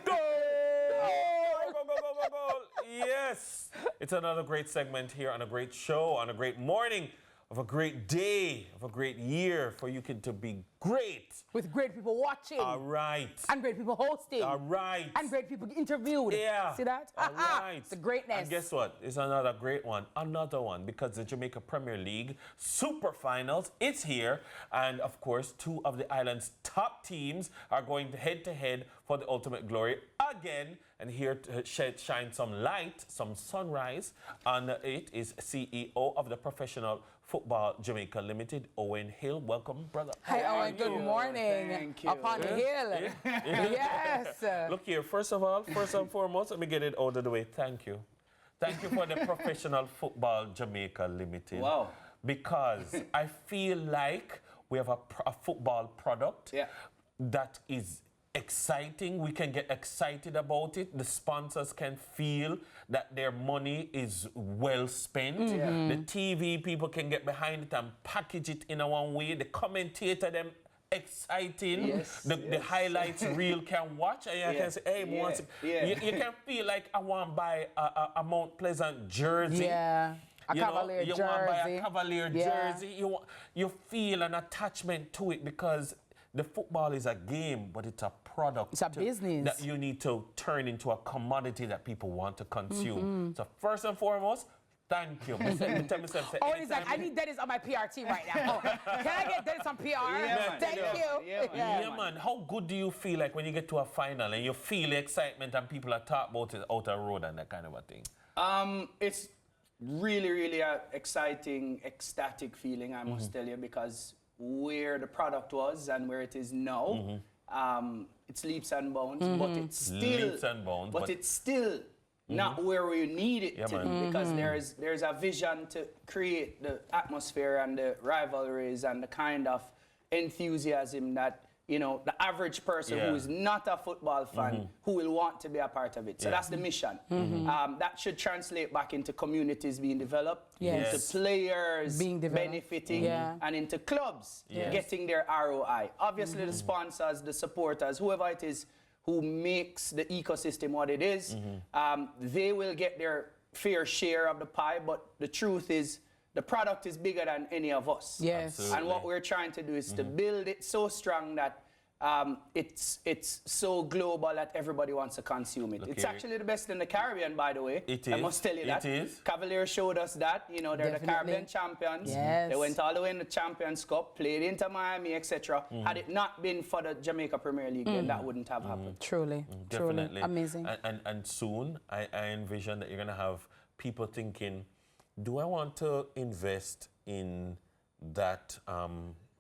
Goal! Yes! It's another great segment here on a great show, on a great morning of a great day, of a great year for you to be great. With great people watching. All right. And great people hosting. All right. And great people interviewed. Yeah. See that? All right. It's the greatness. And guess what? It's another great one. Another one, because the Jamaica Premier League Super Finals, it's here. And of course, two of the island's top teams are going head to head for the ultimate glory again. And here to shine some light, some sunrise on it is CEO of the Professional Football Jamaica Limited, Owen Hill. Welcome, brother. Hi, Owen. Good morning. Thank you. Upon the hill. Yes. Look here, first of all, first and foremost, let me get it out of the way. Thank you. Thank you for the Professional Football Jamaica Limited. Wow. Because I feel like we have a football product that is exciting. We can get excited about it. The sponsors can feel that their money is well spent. The TV people can get behind it and package it in a one way. The commentator, them exciting. The highlights reel can watch and you can say, hey, you can feel like I want to buy a Mount Pleasant jersey. Yeah. A Cavalier jersey. You want to buy a Cavalier jersey. You feel an attachment to it because the football is a game, but it's a product. It's a business. That you need to turn into a commodity that people want to consume. So first and foremost, thank you. Oh, he's like, I need Dennis on my PR team right now. Can I get Dennis on PR? Yeah, Thank you. Yeah, man. How good do you feel like when you get to a final and you feel the excitement and people are talking about it out the road and that kind of a thing? It's really, really an exciting, ecstatic feeling, I must tell you, because where the product was and where it is now, it's leaps and bounds, but it's still, it's still not where we need it to be, because there's a vision to create the atmosphere and the rivalries and the kind of enthusiasm that, you know, the average person who is not a football fan who will want to be a part of it. So that's the mission. That should translate back into communities being developed, into players being benefiting, and into clubs getting their ROI. Obviously, the sponsors, the supporters, whoever it is who makes the ecosystem what it is, they will get their fair share of the pie, but the truth is, the product is bigger than any of us. Yes. Absolutely. And what we're trying to do is to build it so strong that it's so global that everybody wants to consume it. It's actually the best in the Caribbean, by the way. It is. I must tell you that. It is. Cavaliers showed us that. You know, they're the Caribbean champions. Yes. They went all the way in the Champions Cup, played into Miami, etc. Had it not been for the Jamaica Premier League, then that wouldn't have happened. Truly. Definitely. Truly. Amazing. And soon, I envision that you're going to have people thinking, do I want to invest in that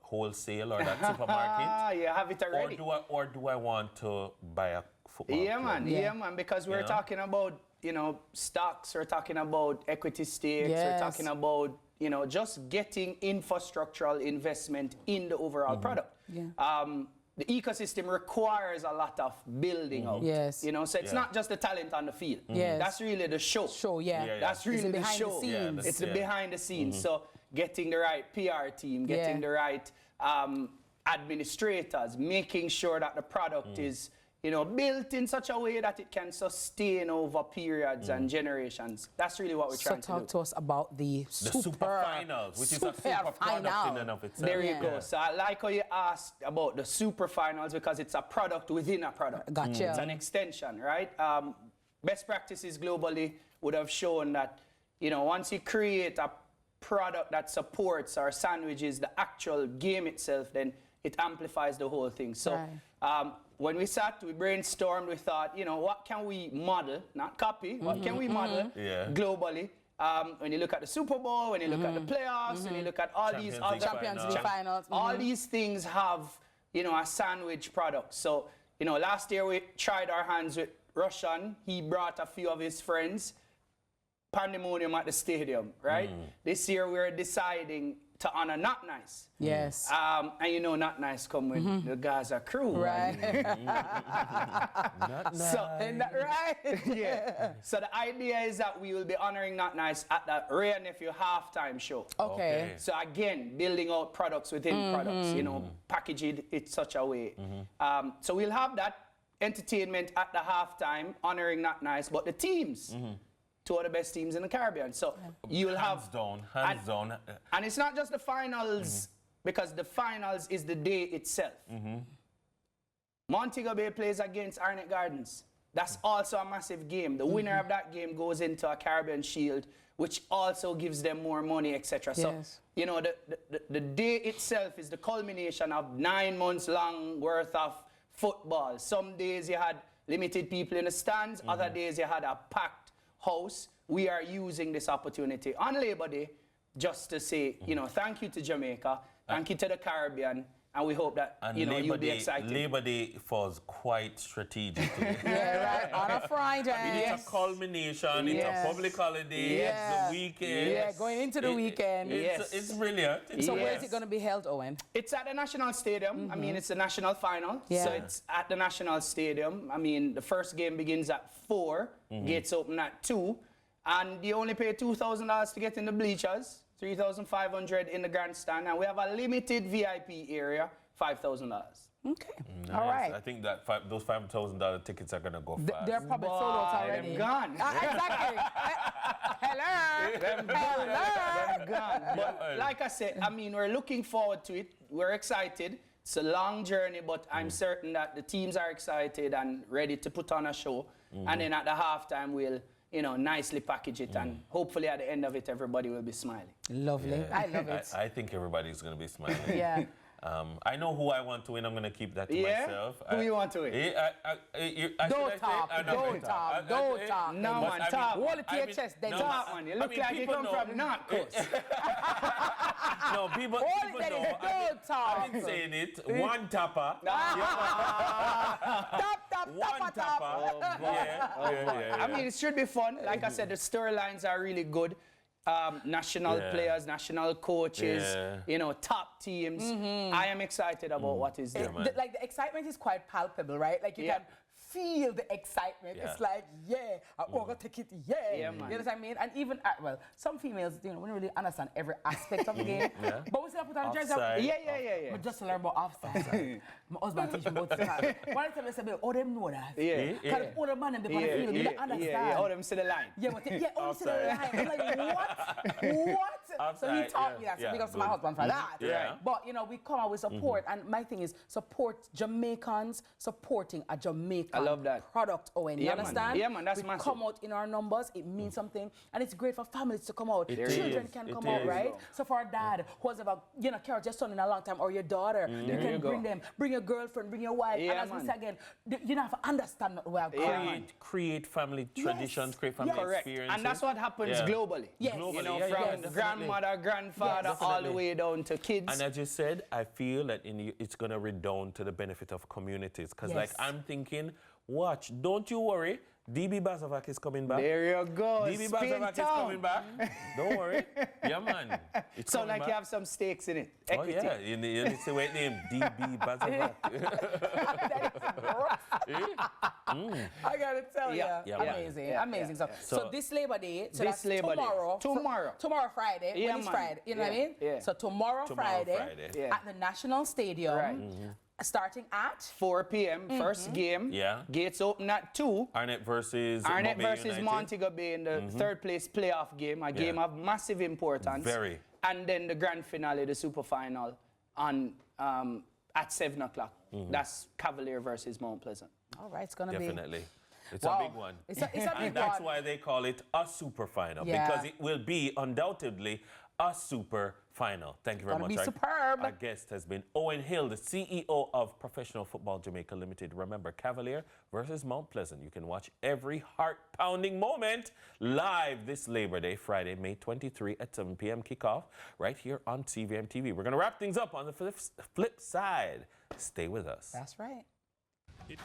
wholesale or that supermarket? Yeah, have it already. Or do I want to buy a football club? Yeah, man, because we're talking about, you know, stocks, we're talking about equity stakes, we're talking about, you know, just getting infrastructural investment in the overall product. The ecosystem requires a lot of building out. Yes. You know, so it's not just the talent on the field. Yes. That's really the show. That's really the show. It's the behind the scenes. So getting the right PR team, getting the right administrators, making sure that the product is, you know, built in such a way that it can sustain over periods and generations. That's really what we're trying to do. So talk to us about the super finals, which is a super product in and of itself. There you go. So I like how you asked about the super finals because it's a product within a product. Gotcha. It's an extension, right? Best practices globally would have shown that, you know, once you create a product that supports or sandwiches the actual game itself, then it amplifies the whole thing. So when we sat, we brainstormed, we thought, you know, what can we model, not copy, what can we model globally? When you look at the Super Bowl, when you look at the playoffs, when you look at all these other Champions League finals, all these things have, you know, a sandwich product. So, you know, last year we tried our hands with Russian. He brought a few of his friends. Pandemonium at the stadium, right? This year we're deciding to honor Not Nice. Yes. And you know Not Nice come with the Gaza crew. Right. Not nice. So, So the idea is that we will be honoring Not Nice at the Ray and Nephew halftime show. Okay. So again, building out products within products, you know, packaging it such a way. So we'll have that entertainment at the halftime, honoring not nice, but the teams. Two of the best teams in the Caribbean. So you'll have... Hands down. And it's not just the finals, because the finals is the day itself. Montego Bay plays against Arnett Gardens. That's also a massive game. The winner of that game goes into a Caribbean Shield, which also gives them more money, etc. So, you know, the day itself is the culmination of 9 months long worth of football. Some days you had limited people in the stands, other days you had a packed house. We are using this opportunity on Labor Day just to say, you know, thank you to Jamaica, thank you to the Caribbean, and we hope that, you know, you'll be excited. Labor Day falls quite strategically. Right, on a Friday. It's a culmination, it's a public holiday, it's the weekend. Yeah, going into the weekend. It's brilliant. So where is it going to be held, Owen? It's at the National Stadium. I mean, it's the national final. So it's at the National Stadium. I mean, the first game begins at 4, gates open at 2, and you only pay $2,000 to get in the bleachers, $3,500 in the grandstand, and we have a limited VIP area, $5,000. Okay. Nice. All right. I think that those $5,000 tickets are going to go fast. They're probably sold out already. They're gone. Exactly. Hello. They're gone. But like I said, I mean, we're looking forward to it. We're excited. It's a long journey, but I'm certain that the teams are excited and ready to put on a show. And then at the halftime, we'll, you know, nicely package it, and hopefully at the end of it, everybody will be smiling. Lovely. Yeah. I love it. I think everybody's going to be smiling. Yeah. I know who I want to win. I'm going to keep that to myself. Who you want to win? Don't talk. No, man, talk. Hold it to your chest. Then talk, man. You look like you come from North Coast. No, people know. Don't talk. I've been saying it. One tapper. One tapper. Yeah. I mean, it should be fun. Like I said, the storylines are really good. National players, national coaches, you know, top teams. I am excited about what is there. Like the excitement is quite palpable, right? Like you can feel the excitement. It's like, I'm gonna take it, man. You know what I mean? And even, well, some females, you know, we don't really understand every aspect of the game. But we still put on the jersey. But just to learn about offside. My husband teach me about that. One time they said, oh, them know that. Because all the man in the field, you don't understand. Oh, them see the line. Only see the line. I'm like, what? Offside, So he taught me that. So because my husband for that. But, you know, we come out with support. And my thing is, support Jamaicans supporting a Jamaican product, Owen. You understand? Yeah, man, that's massive. We come out in our numbers, it means something. And it's great for families to come out. Children can come out, right? So for a dad who has ever, you know, carried your son in a long time, or your daughter, you can bring them, bring your girlfriend, bring your wife. And as we say again, you don't have to understand where I'm going. Create family traditions, create family experiences. And that's what happens globally. Yes. You know, from grandmother, grandfather, all the way down to kids. And as you said, I feel that it's going to redound to the benefit of communities. Because like I'm thinking, watch, don't you worry, DB Bazovac is coming back. There you go. DB Bazovac is coming back. Don't worry. Yeah, man. It's so like back. You have some stakes in it. Equity. Oh, yeah. You need to say what name? DB Bazovac. I got to tell you. Amazing. Amazing. So this Labor Day, so this that's tomorrow. Tomorrow, Friday. Yeah, when it's Friday. You know what I mean? Yeah. So tomorrow Friday at the National Stadium. Starting at 4 p.m. First game. Gates open at 2. Arnett versus Montego Bay in the third place playoff game. A game of massive importance. Very. And then the grand finale, the super final, on at 7 o'clock. That's Cavalier versus Mount Pleasant. All right, it's gonna be definitely. It's a big one. It's a big one. And that's why they call it a super final because it will be undoubtedly a super final. Thank you very much. Superb. Our guest has been Owen Hill, the CEO of Professional Football Jamaica Limited. Remember, Cavalier versus Mount Pleasant. You can watch every heart-pounding moment live this Labor Day, Friday, May 23 at 7 p.m. kickoff right here on CVMTV. We're going to wrap things up on the flip side. Stay with us. That's right.